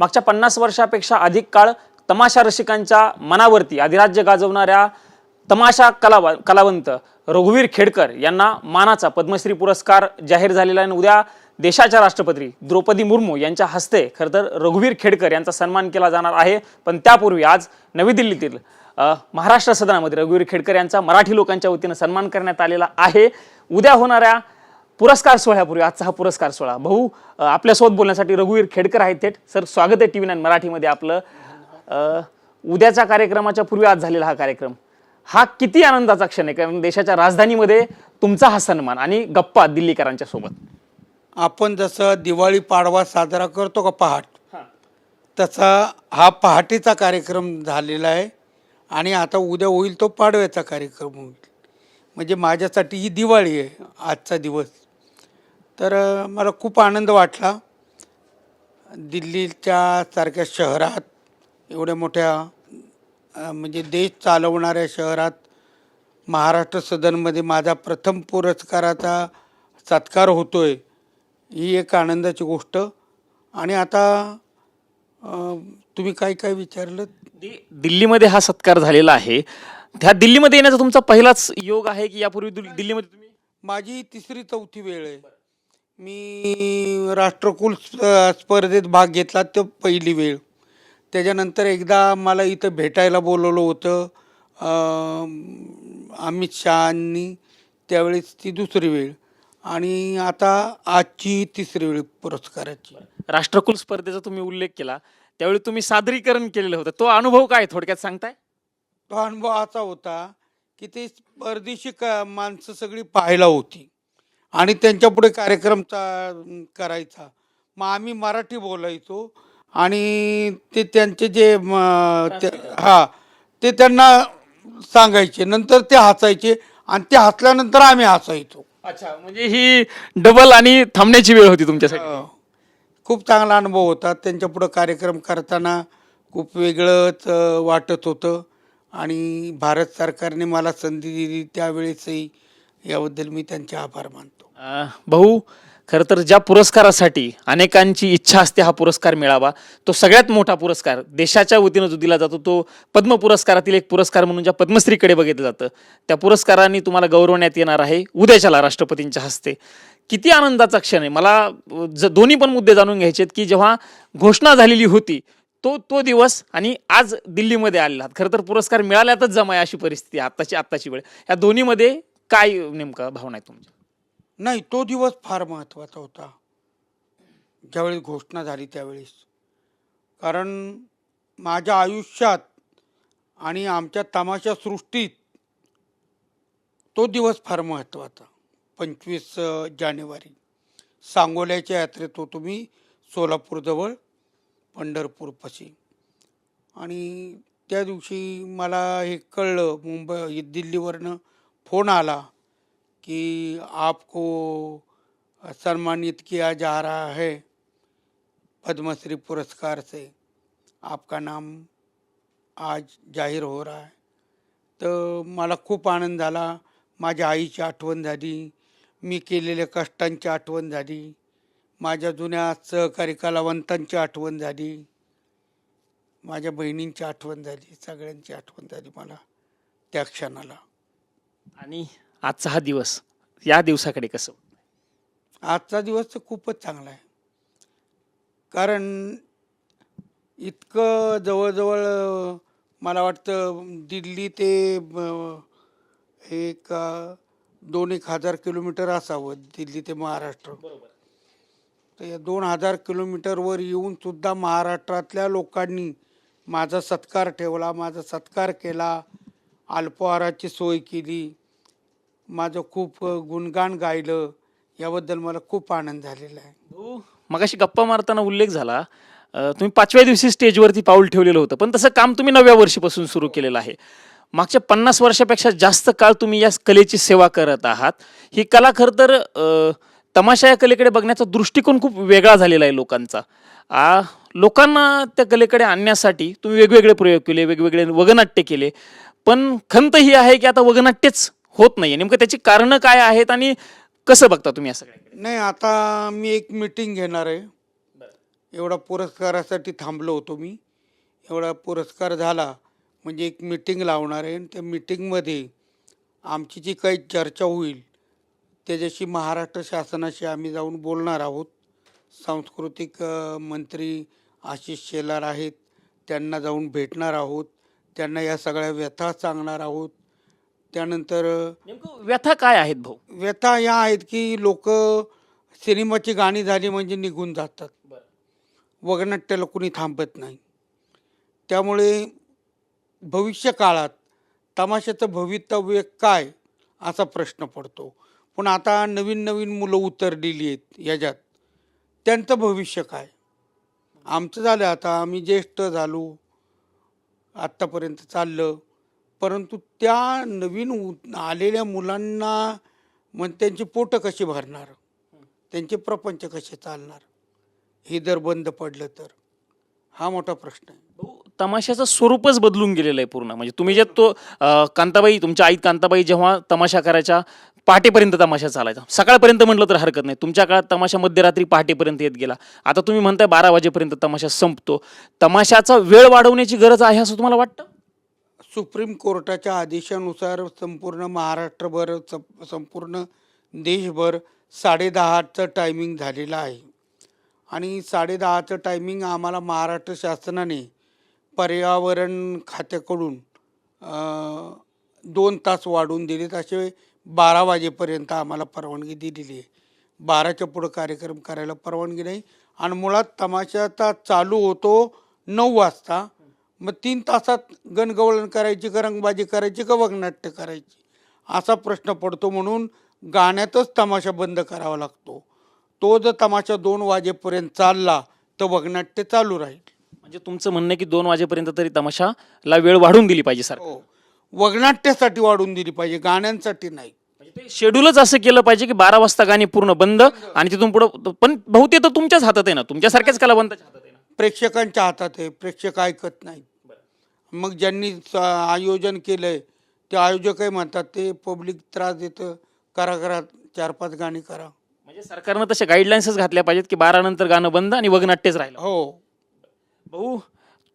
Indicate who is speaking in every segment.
Speaker 1: मागच्या 50 वर्षापेक्षा अधिक काळ तमाशा रसिकांच्या मनावरती अधिराज्य गाजवणाऱ्या तमाशा कलावंत रघुवीर खेडकर यांना मानाचा पद्मश्री पुरस्कार जाहीर झालेला आहे। उद्या देशाच्या राष्ट्रपती द्रौपदी मुर्मू यांच्या हस्ते खरं तर रघुवीर खेडकर यांचा सन्मान केला जाणार आहे। पण त्यापूर्वी आज नवी दिल्लीतील महाराष्ट्र सदनामध्ये रघुवीर खेडकर यांचा मराठी लोकांच्या वतीने सन्मान करण्यात आलेला आहे। उद्या होणाऱ्या पुरस्कार सोहळ्यापूर्वी आजचा हा पुरस्कार सोहळा भाऊ आपल्यासोबत बोलण्यासाठी रघुवीर खेडकर आहेत थेट। सर स्वागत आहे TV9 मराठीमध्ये आपलं। उद्याच्या कार्यक्रमाच्या पूर्वी आज झालेला हा कार्यक्रम हा किती आनंदाचा क्षण आहे, कारण देशाच्या राजधानीमध्ये तुमचा हा सन्मान आणि गप्पा दिल्लीकरांच्या सोबत।
Speaker 2: आपण जसं दिवाळी पाडवा साजरा करतो का पहाट, तसा हा पहाटेचा कार्यक्रम झालेला आहे आणि आता उद्या होईल तो पाडव्याचा कार्यक्रम होईल। म्हणजे माझ्यासाठी ही दिवाळी आहे आजचा दिवस। तर मला खूप आनंद वाटला दिल्लीच्या सारख्या शहरात, एवढ्या मोठ्या म्हणजे देश चालवणाऱ्या शहरात महाराष्ट्र सदनमध्ये माझा प्रथम पुरस्काराचा सत्कार होतोय, ही एक आनंदाची गोष्ट। आणि आता तुम्ही काय विचारलं,
Speaker 1: दिल्लीमध्ये हा सत्कार झालेला आहे, त्या दिल्लीमध्ये येण्याचा तुमचा पहिलाच योग आहे की यापूर्वी दिल्लीमध्ये तुम्ही?
Speaker 2: माझी तिसरी चौथी वेळ आहे। मी राष्ट्रकुल स्पर्धेत भाग घेतला तो पहिली वेळ, त्याच्यानंतर एकदा मला इथं भेटायला बोलवलं होतं अमित शहांनी, त्यावेळेस ती दुसरी वेळ, आणि आता आजची तिसरी वेळ पुरस्काराची।
Speaker 1: राष्ट्रकुल स्पर्धेचा तुम्ही उल्लेख केला, त्यावेळी तुम्ही सादरीकरण केलेलं होतं, तो अनुभव काय थोडक्यात सांगताय?
Speaker 2: तो अनुभव असा होता की ते परदेशी माणसं सगळी पाहायला होती आणि त्यांच्यापुढे कार्यक्रम करायचा, मग आम्ही मराठी बोलायचो आणि ते त्यांचे जे ते त्यांना सांगायचे, नंतर ते हसायचे आणि ते हसल्यानंतर आम्ही हसायचो।
Speaker 1: अच्छा, म्हणजे ही डबल आणि थांबण्याची वेळ होती तुमच्यासाठी।
Speaker 2: खूप चांगला अनुभव होता, त्यांच्यापुढं कार्यक्रम करताना खूप वेगळंच वाटत होतं आणि भारत सरकारने मला संधी दिली त्यावेळेसही, याबद्दल मी त्यांचे आभार मानतो।
Speaker 1: भाऊ खरं तर ज्या पुरस्कारासाठी अनेकांची इच्छा असते हा पुरस्कार मिळावा, तो सगळ्यात मोठा पुरस्कार देशाच्या वतीनं जो दिला जातो तो पद्म पुरस्कारातील एक पुरस्कार म्हणून ज्या पद्मश्रीकडे बघितलं जातं, त्या पुरस्काराने तुम्हाला गौरवण्यात येणार आहे उद्याच्याला राष्ट्रपतींच्या हस्ते। किती आनंदाचा क्षण आहे। मला दोन्ही पण मुद्दे जाणून घ्यायचे आहेत की जेव्हा घोषणा झालेली होती तो दिवस आणि आज दिल्लीमध्ये आलेला, खरं तर पुरस्कार मिळाल्यातच जमा आहे अशी परिस्थिती आत्ताची वेळ, या दोन्हीमध्ये काय नेमका भावना आहे तुमची?
Speaker 2: नाही, तो दिवस फार महत्त्वाचा होता ज्यावेळेस घोषणा झाली त्यावेळेस, कारण माझ्या आयुष्यात आणि आमच्या तमाशा सृष्टीत तो दिवस फार महत्त्वाचा। 25 जानेवारी सांगोल्याच्या यात्रेत होतो मी, सोलापूरजवळ पंढरपूरपाशी, आणि त्या दिवशी मला हे कळलं, दिल्लीवरनं फोन आला कि आपको सम्मानित किया जा रहा है पद्मश्री पुरस्कार से, आपका नाम आज जाहीर हो रहा है। तर मला खूप आनंद झाला, माझ्या आईची आठवण झाली, मी केलेल्या कष्टांची आठवण झाली, माझ्या जुन्या सहकारी कलावंतांची आठवण झाली, माझ्या बहिणींची आठवण झाली, सगळ्यांची आठवण झाली मला त्या क्षणाला।
Speaker 1: आणि आजचा हा दिवस, या दिवसाकडे कसं?
Speaker 2: आजचा दिवस तर खूपच चांगला आहे, कारण इतकं जवळजवळ मला वाटतं दिल्ली ते एक 2,000 किलोमीटर असावं, दिल्ली ते महाराष्ट्र। तर या 2,000 किलोमीटरवर येऊन सुद्धा महाराष्ट्रातल्या लोकांनी माझा सत्कार ठेवला, माझा सत्कार केला, अल्पाहाराची सोय केली, माझं खूप गुणगान गायलं, याबद्दल मला खूप आनंद झालेला आहे।
Speaker 1: मगाशी गप्पा मारताना उल्लेख झाला, तुम्ही 5व्या दिवशी स्टेजवरती पाऊल ठेवलेलं होतं, पण तसं काम तुम्ही 9व्या वर्षीपासून सुरू केलेलं आहे। मागच्या 50 वर्षापेक्षा जास्त काळ तुम्ही या कलेची सेवा करत आहात। ही कला खरं तर तमाशा या कलेकडे बघण्याचा दृष्टिकोन खूप वेगळा झालेला आहे लोकांचा। लोकांना त्या कलेकडे आणण्यासाठी तुम्ही वेगवेगळे प्रयोग केले, वेगवेगळे वगनाट्य केले, पण खंत ही आहे की आता वगनाट्यच होत नाहीये, नेमकं त्याची कारणं काय आहेत आणि कसं बघता तुम्ही या सगळ्या?
Speaker 2: नाही, आता मी एक मीटिंग घेणार आहे एवढा पुरस्कारासाठी थांबलो होतो मी. एवढा पुरस्कार झाला म्हणजे एक मीटिंग लावणार आहे आणि त्या मीटिंगमध्ये आमची जी काही चर्चा होईल त्याच्याशी महाराष्ट्र शासनाशी आम्ही जाऊन बोलणार आहोत. सांस्कृतिक मंत्री आशिष शेलार आहेत, त्यांना जाऊन भेटणार आहोत, त्यांना या सगळ्या व्यथा सांगणार आहोत. त्यानंतर
Speaker 1: नेमकं व्यथा काय आहेत भाऊ?
Speaker 2: व्यथा या आहेत की लोक सिनेमाची गाणी झाली म्हणजे निघून जातात, वगनाट्याला कुणी थांबत नाही. त्यामुळे भविष्य काळात तमाशाचं भवितव्य काय असा प्रश्न पडतो. पण आता नवीन नवीन मुलं उतरलेली आहेत याच्यात, त्यांचं भविष्य काय? आमचं झालं आता, आम्ही ज्येष्ठ झालो, आत्तापर्यंत चाललं, परंतु त्या नवीन आलेल्या मुलांना मग त्यांची पोटं कशी भरणार, त्यांचे प्रपंच कसे चालणार, हे जर बंद पडलं तर हा मोठा प्रश्न आहे.
Speaker 1: भाऊ, तमाशाचं स्वरूपच बदलून गेलेलं आहे पूर्ण. म्हणजे तुम्ही जे तो कांताबाई, तुमच्या आई कांताबाई जेव्हा तमाशा करायच्या, पहाटेपर्यंत तमाशा चालायचा, सकाळपर्यंत म्हटलं तर हरकत नाही. तुमच्या काळात तमाशा मध्यरात्री पहाटेपर्यंत येत गेला. आता तुम्ही म्हणताय 12 वाजेपर्यंत तमाशा संपतो. तमाशाचा वेळ वाढवण्याची गरज आहे असं तुम्हाला वाटतं?
Speaker 2: सुप्रीम कोर्टाच्या आदेशानुसार संपूर्ण महाराष्ट्रभर संपूर्ण देशभर 10:30चं टायमिंग झालेलं आहे आणि 10:30चं टायमिंग आम्हाला महाराष्ट्र शासनाने पर्यावरण खात्याकडून 2 तास वाढवून दिलेत. असे 12 वाजेपर्यंत आम्हाला परवानगी दिलेली आहे. 12च्या पुढं कार्यक्रम करायला परवानगी नाही आणि मुळात तमाशाचा चालू होतो 9 वाजता. मग 3 तासात गणगवळण करायची का रंगबाजी करायची का वगनाट्य करायची असा प्रश्न पडतो. म्हणून गाण्यातच तमाशा बंद करावा लागतो. तो जर तमाशा 2 वाजेपर्यंत चालला तर वगनाट्य चालू राहील.
Speaker 1: म्हणजे तुमचं म्हणणं आहे की 2 वाजेपर्यंत तरी तमाशाला वेळ वाढवून दिली पाहिजे सर?
Speaker 2: हो, वगनाट्यासाठी वाढून दिली पाहिजे, गाण्यांसाठी नाही.
Speaker 1: म्हणजे ते शेड्यूलच असं केलं पाहिजे की 12 वाजता गाणी पूर्ण बंद आणि तिथून पुढं. पण बहुतेक तर तुमच्याच हातात आहे ना, तुमच्यासारख्याच कलावंताच्या हातात आहे ना.
Speaker 2: प्रेक्षकांच्या हातात आहे, प्रेक्षक ऐकत नाहीत. मग ज्यांनी आयोजन केलंय ते आयोजकही म्हणतात ते पब्लिक त्रास देतं, करा 4-5 गाणी करा.
Speaker 1: म्हणजे सरकारनं तशा गाईडलाईन्सच घातल्या पाहिजेत की 12 नंतर गाणं बंद आणि वगनाट्यच राहिलं.
Speaker 2: हो,
Speaker 1: भाऊ,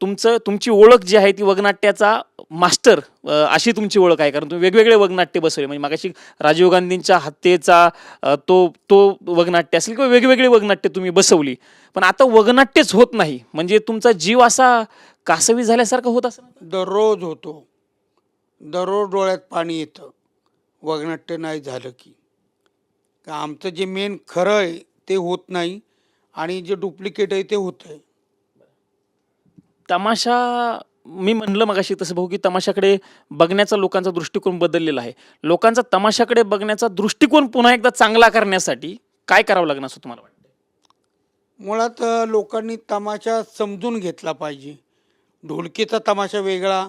Speaker 1: तुमची ओळख जी आहे ती वगनाट्याचा मास्टर अशी तुमची ओळख आहे. कारण तुम्ही वेगवेगळे वगनाट्य बसवले. म्हणजे मागाशी राजीव गांधींच्या हत्येचा तो वगनाट्य असेल किंवा वेगवेगळे वगनाट्य तुम्ही बसवली, पण आता वगनाट्यच होत नाही. म्हणजे तुमचा जीव असा कासवी झाल्यासारखं होत असं?
Speaker 2: दररोज होतो, दररोज डोळ्यात पाणी येतं वगनाट्य नाही झालं की. का आमचं जे मेन खरं आहे ते होत नाही आणि जे डुप्लिकेट आहे ते होत आहे.
Speaker 1: तमाशा, मी म्हणलं मगाशी तसं भाऊ की तमाशाकडे बघण्याचा लोकांचा दृष्टिकोन बदललेला आहे. लोकांचा तमाशाकडे बघण्याचा दृष्टिकोन पुन्हा एकदा चांगला करण्यासाठी काय करावं लागणार असं तुम्हाला वाटतं?
Speaker 2: मुळात लोकांनी तमाशा समजून घेतला पाहिजे. ढोलकीचा तमाशा वेगळा,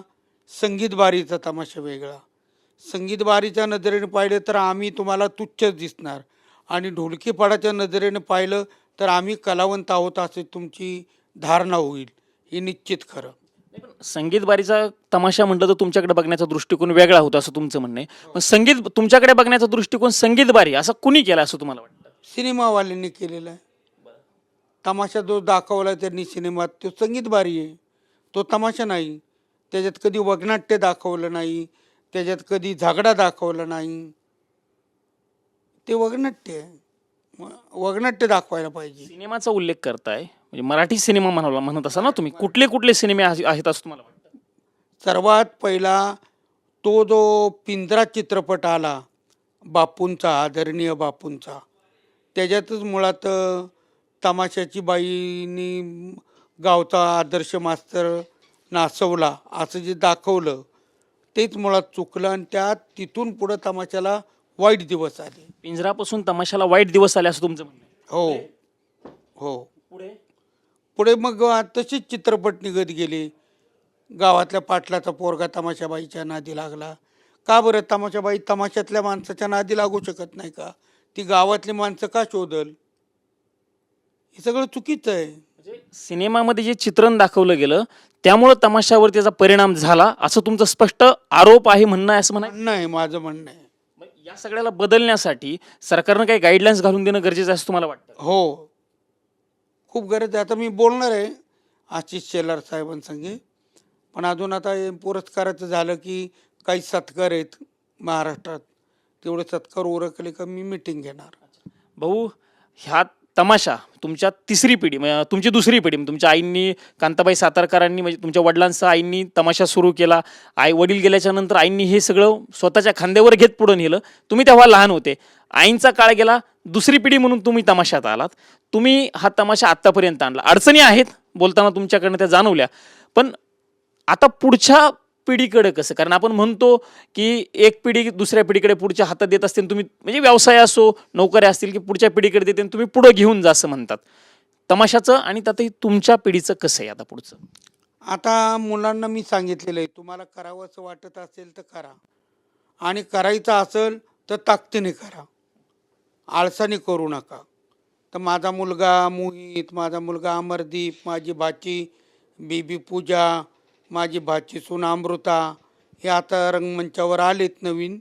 Speaker 2: संगीत बारीचा तमाशा वेगळा. संगीत बारीच्या नजरेने पाहिलं तर आम्ही तुम्हाला तुच्छच दिसणार आणि ढोलकीपाडाच्या नजरेने पाहिलं तर आम्ही कलावंत आहोत असे तुमची धारणा होईल. हे निश्चित खरं.
Speaker 1: संगीत बारीचा तमाशा म्हटलं तर तुमच्याकडे बघण्याचा दृष्टिकोन वेगळा होता असं तुमचं म्हणणं आहे. पण संगीत तुमच्याकडे बघण्याचा दृष्टिकोन संगीत बारी असं कुणी केला असं तुम्हाला वाटतं?
Speaker 2: सिनेमावाल्यांनी केलेला आहे. तमाशा जो दाखवला त्यांनी सिनेमात तो संगीत बारी आहे, तो तमाशा नाही. त्याच्यात कधी वगनाट्य दाखवलं नाही, त्याच्यात कधी झगडा दाखवला नाही. ते वगनाट्य आहे. वगनाट्य दाखवायला पाहिजे.
Speaker 1: सिनेमाचा उल्लेख करताय म्हणजे मराठी सिनेमा म्हणत असाल ना तुम्ही. कुठले कुठले सिनेमे आहेत असं तुम्हाला वाटतं?
Speaker 2: सर्वात पहिला तो जो पिंजरा चित्रपट आला बापूंचा, आदरणीय बापूंचा, त्याच्यातच मुळात तमाशाची बाईनी गावचा आदर्श मास्तर नाचवला असं जे दाखवलं तेच मुळात चुकलं आणि तिथून पुढं तमाशाला वाईट दिवस आले.
Speaker 1: पिंजरापासून तमाशाला वाईट दिवस आले असं तुमचं म्हणणं आहे?
Speaker 2: हो. पुढे मग तसेच चित्रपट निघत गेले. गावातल्या पाटलाचा पोरगा तमाशाबाईच्या नादी लागला. का बरं? तमाशाबाई तमाशातल्या माणसाच्या नादी लागू शकत नाही का? ती गावातली माणसं का शोधल? हे सगळं चुकीचं आहे.
Speaker 1: म्हणजे सिनेमामध्ये जे चित्रण दाखवलं गेलं त्यामुळं तमाशावर त्याचा परिणाम झाला असं तुमचं स्पष्ट आरोप आहे, म्हणणं आहे असं
Speaker 2: म्हणणं आहे, माझं म्हणणं आहे.
Speaker 1: या सगळ्याला बदलण्यासाठी सरकारनं काही गाईडलाईन्स घालून देणं गरजेचं आहे असं तुम्हाला वाटतं?
Speaker 2: हो. खूप गरज आहे. आता मी बोलणार आहे आशिष शेलार साहेबांसंगे, पण अजून आता हे पुरस्काराचं झालं की काही सत्कार आहेत महाराष्ट्रात, तेवढे सत्कार उरकले का मी मिटिंग घेणार.
Speaker 1: भाऊ, ह्या तमाशा तुमच्या तिसरी पिढी म्हणजे तुमची दुसरी पिढी, तुमच्या आईंनी कांताबाई सातारकरांनी म्हणजे तुमच्या वडिलांसह आईंनी तमाशा सुरू केला. आई वडील गेल्याच्या नंतर आईंनी हे सगळं स्वतःच्या खांद्यावर घेत पुढे नेलं. तुम्ही तेव्हा लहान होते, आईंचा काळ गेला, दुसरी पिढी म्हणून तुम्ही तमाशात आलात. तुम्ही हा तमाशा आत्तापर्यंत आणला. अडचणी आहेत बोलताना तुमच्याकडनं त्या जाणवल्या, पण आता पुढच्या पिढीकडे कसं? कारण आपण म्हणतो की एक पिढी दुसऱ्या पिढीकडे पुढच्या हातात देत असते, तुम्ही म्हणजे व्यवसाय असो नोकऱ्या असतील की पुढच्या पिढीकडे देते तुम्ही पुढे घेऊन जा असं म्हणतात. तमाशाचं आणि त्यातही तुमच्या पिढीचं कसं आहे आता पुढचं?
Speaker 2: आता मुलांना मी सांगितलेलं आहे, तुम्हाला करावं असं वाटत असेल तर करा, आणि करायचं असेल तर ताकदीने करा, आळसाने करू नका. तर माझा मुलगा मोहित, माझा मुलगा अमरदीप, माझी भाची बेबी पूजा, माझी भाची सून अमृता, हे आता रंगमंचावर आलेत नवीन.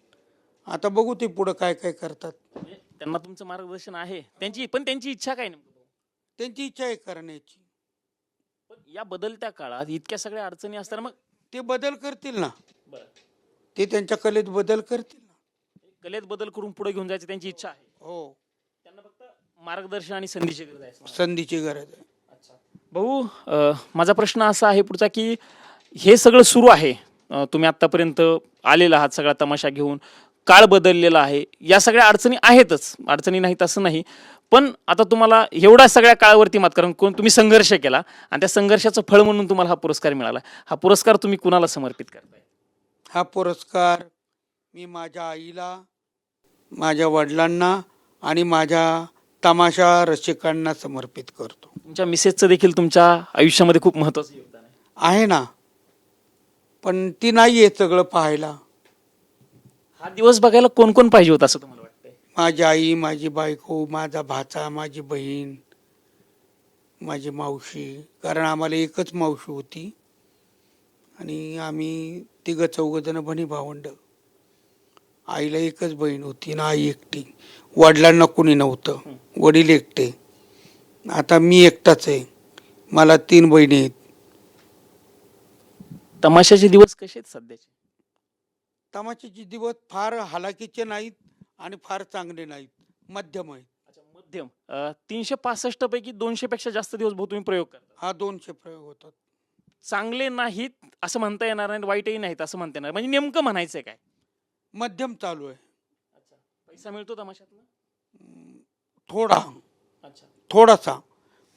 Speaker 2: आता बघू ते पुढं काय काय करतात.
Speaker 1: म्हणजे त्यांना तुमचं मार्गदर्शन आहे, त्यांची इच्छा काय नेमकं?
Speaker 2: त्यांची इच्छा आहे करण्याची.
Speaker 1: पण या बदलत्या काळात इतक्या सगळ्या अडचणी असताना मग
Speaker 2: ते बदल करतील ना, ते त्यांच्या कलेत बदल करतील ना.
Speaker 1: कलेत बदल करून पुढे घेऊन जायची त्यांची इच्छा आहे.
Speaker 2: हो,
Speaker 1: त्यांना फक्त मार्गदर्शन आणि संधीची गरज आहे.
Speaker 2: संधीची गरज आहे.
Speaker 1: भाऊ, माझा प्रश्न असा आहे पुढचा की हे सगळं सुरू आहे, तुम्ही आत्तापर्यंत आलेला आहात सगळा तमाशा घेऊन, काळ बदललेला आहे, या सगळ्या अडचणी आहेतच, अडचणी नाहीत असं नाही, पण आता तुम्हाला एवढ्या सगळ्या काळावरती मात करून तुम्ही संघर्ष केला आणि त्या संघर्षाचं फळ म्हणून तुम्हाला हा पुरस्कार मिळाला. हा पुरस्कार तुम्ही कुणाला समर्पित करताय?
Speaker 2: हा पुरस्कार मी माझ्या आईला, माझ्या वडिलांना आणि माझ्या तमाशा रसिकांना समर्पित करतो.
Speaker 1: तुमच्या मिसेसचं देखील तुमच्या आयुष्यामध्ये खूप महत्त्वाचं योगदान
Speaker 2: आहे ना, पण ती नाही आहे सगळं पाहायला.
Speaker 1: हा दिवस बघायला कोण कोण पाहिजे होतं असं तुम्हाला वाटतंय?
Speaker 2: माझी आई, माझी बायको, माझा भाचा, माझी बहीण, माझी मावशी, कारण आम्हाला एकच मावशी होती आणि आम्ही तिघं चौघजणं बहिणी भावंड. आईला एकच बहीण होती ना, आई एकटी, वडिलांना कोणी नव्हतं, वडील एकटे. आता मी एकटाच आहे, मला 3 बहिणी आहेत.
Speaker 1: तमाशाचे दिवस कसे आहेत सध्याचे?
Speaker 2: तमाशाचे दिवस फार हालाकीचे नाहीत आणि फार चांगले नाहीत, मध्यम आहेत.
Speaker 1: मध्यम. 365 पैकी 200 पेक्षा जास्त दिवस भाऊ तुम्ही प्रयोग करता.
Speaker 2: हा 200 प्रयोग होतात.
Speaker 1: चांगले नाहीत असं म्हणता येणार नाही, वाईटही नाहीत असं म्हणता येणार, म्हणजे नेमकं म्हणायचंय काय?
Speaker 2: मध्यम चालू आहे.
Speaker 1: पैसा मिळतो तमाशातून?
Speaker 2: थोडा, थोडासा.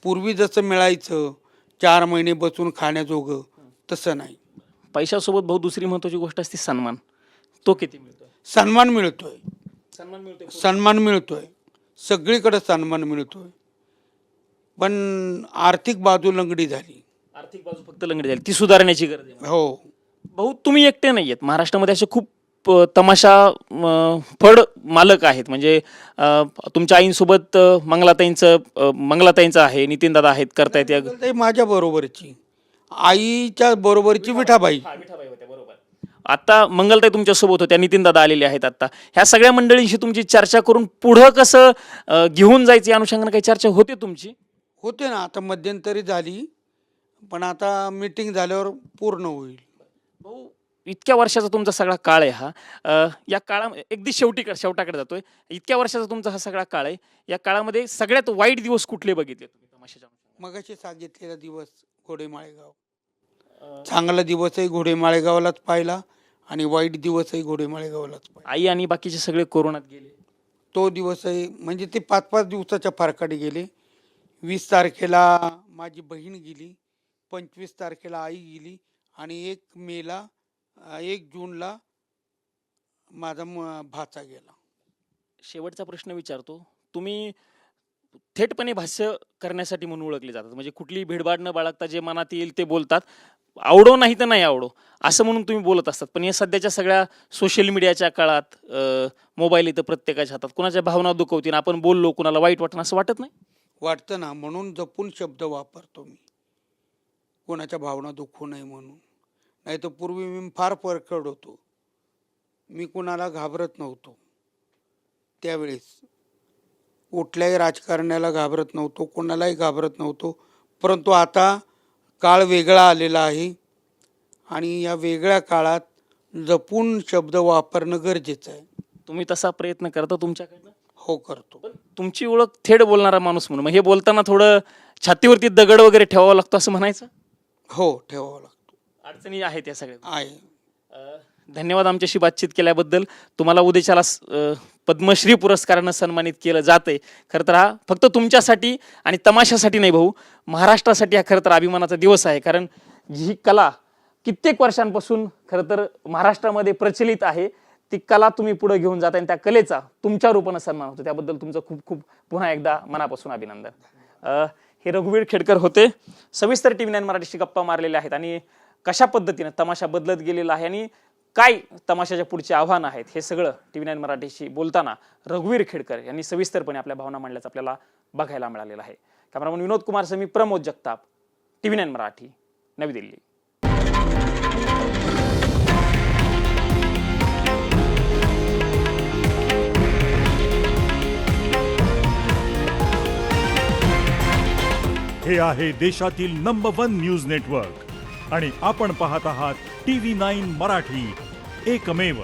Speaker 2: पूर्वी जसं मिळायचं 4 महिने बसून खाण्याजोगं, तसं नाही.
Speaker 1: पैशासोबत भाऊ दुसरी महत्वाची गोष्ट असते सन्मान. तो किती मिळतोय?
Speaker 2: सन्मान मिळतोय,
Speaker 1: सन्मान मिळतोय.
Speaker 2: सन्मान मिळतोय, सगळीकडे सन्मान मिळतोय, पण आर्थिक बाजू लंगडी झाली.
Speaker 1: आर्थिक बाजू फक्त लंगडी झाली, ती सुधारण्याची गरज आहे.
Speaker 2: हो,
Speaker 1: भाऊ तुम्ही एकटे नाहीयेत, महाराष्ट्रामध्ये असे खूप तमाशा फड मालक आहेत. म्हणजे तुमच्या आईंसोबत मंगलाताईंचं आहे, नितीनदादा आहेत, करतायत.
Speaker 2: ते माझ्या बरोबरची, आईच्या बरोबरची विठाबाई.
Speaker 1: आता मंगलताई तुमच्या सोबत होत्या, नितीनदादा आलेले आहेत. आता ह्या सगळ्या मंडळींशी तुमची चर्चा करून पुढं कसं घेऊन जायचं या अनुषंगाने काही चर्चा होते तुमची?
Speaker 2: होते ना, आता मध्यंतरी झाली, पण आता मीटिंग झाल्यावर पूर्ण होईल.
Speaker 1: भाऊ, इतक्या वर्षाचा तुमचा सगळा काळ आहे हा, या काळामध्ये अगदी शेवटाकडे जातोय. इतक्या वर्षाचा तुमचा हा सगळा काळ आहे, या काळामध्ये सगळ्यात वाईट दिवस कुठले बघितले तुम्ही तमाशाच्या?
Speaker 2: मगाशी सांगितलेला दिवस घोडेमाळेगाव, चांगला दिवसही घोडेमाळेगावलाच पाहिला आणि वाईट दिवसही घोडेमाळेगावलाच पाहिला.
Speaker 1: आई आणि बाकीचे सगळे कोरोनात गेले.
Speaker 2: तो दिवसही म्हणजे ते 5-5 दिवसाच्या फरकाने गेले. 20 तारखेला माझी बहीण गेली, 25 तारखेला आई गेली आणि 1 जूनला माझा भाचा गेला.
Speaker 1: शेवटचा प्रश्न विचारतो, तुम्ही थेटपणे भाष्य करण्यासाठी म्हणून ओळखले जातात, म्हणजे कुठलीही भेडबाड न बाळगता जे मनात येईल ते बोलतात, आवडो नाही तर नाही आवडो असं म्हणून तुम्ही बोलत असतात. पण या सध्याच्या सगळ्या सोशल मीडियाच्या काळात मोबाईल इथं प्रत्येकाच्या हातात, कुणाच्या भावना दुखवतील, आपण बोललो कुणाला वाईट वाटणं असं वाटत नाही?
Speaker 2: वाटतं ना, म्हणून जपून शब्द वापरतो मी, कोणाच्या भावना दुखवू नये म्हणून. नाही तर पूर्वी मी फार परखड होतो, मी कुणाला घाबरत नव्हतो त्यावेळेस. कुठल्याही राजकारण्याला घाबरत नव्हतो, कोणालाही घाबरत नव्हतो. परंतु आता काळ वेगळा आलेला आहे आणि या वेगळ्या काळात जपून शब्द वापरणं गरजेचं आहे.
Speaker 1: तुम्ही तसा प्रयत्न करता तुमच्याकडनं?
Speaker 2: हो, करतो.
Speaker 1: पण तुमची ओळख थेट बोलणारा माणूस म्हणून, मग हे बोलताना थोडं छातीवरती दगड वगैरे ठेवावा लागतो असं म्हणायचं?
Speaker 2: हो, ठेवावं लागतो.
Speaker 1: अडचणी आहेत या सगळ्या.
Speaker 2: आहे.
Speaker 1: धन्यवाद आमच्याशी बातचीत केल्याबद्दल. तुम्हाला उद्याच्याला पद्मश्री पुरस्कारानं सन्मानित केलं जातंय. खरं तर हा फक्त तुमच्यासाठी आणि तमाशासाठी नाही भाऊ, महाराष्ट्रासाठी हा खरं तर अभिमानाचा दिवस आहे. कारण ही कला कित्येक वर्षांपासून खरं तर महाराष्ट्रामध्ये प्रचलित आहे, ती कला तुम्ही पुढे घेऊन जाता आणि त्या कलेचा तुमच्या रूपानं सन्मान होतो. त्याबद्दल तुमचं खूप खूप पुन्हा एकदा मनापासून अभिनंदन. हे रघुवीर खेडकर होते. सविस्तर TV9 मराठीशी गप्पा मारलेल्या आहेत आणि कशा पद्धतीनं तमाशा बदलत गेलेला आहे आणि काय तमाशाच्या पुढचे आव्हान आहेत हे सगळं TV9 मराठीशी बोलताना रघुवीर खेडकर यांनी सविस्तरपणे आपल्या भावना मांडल्याचं आपल्याला बघायला मिळालेलं आहे. कॅमेरामन विनोद कुमार समी, प्रमोद जगताप, TV9 मराठी, नवी दिल्ली.
Speaker 3: हे आहे देशातील नंबर 1 न्यूज नेटवर्क आणि आपण पाहत आहात TV9 मराठी, एकमेव.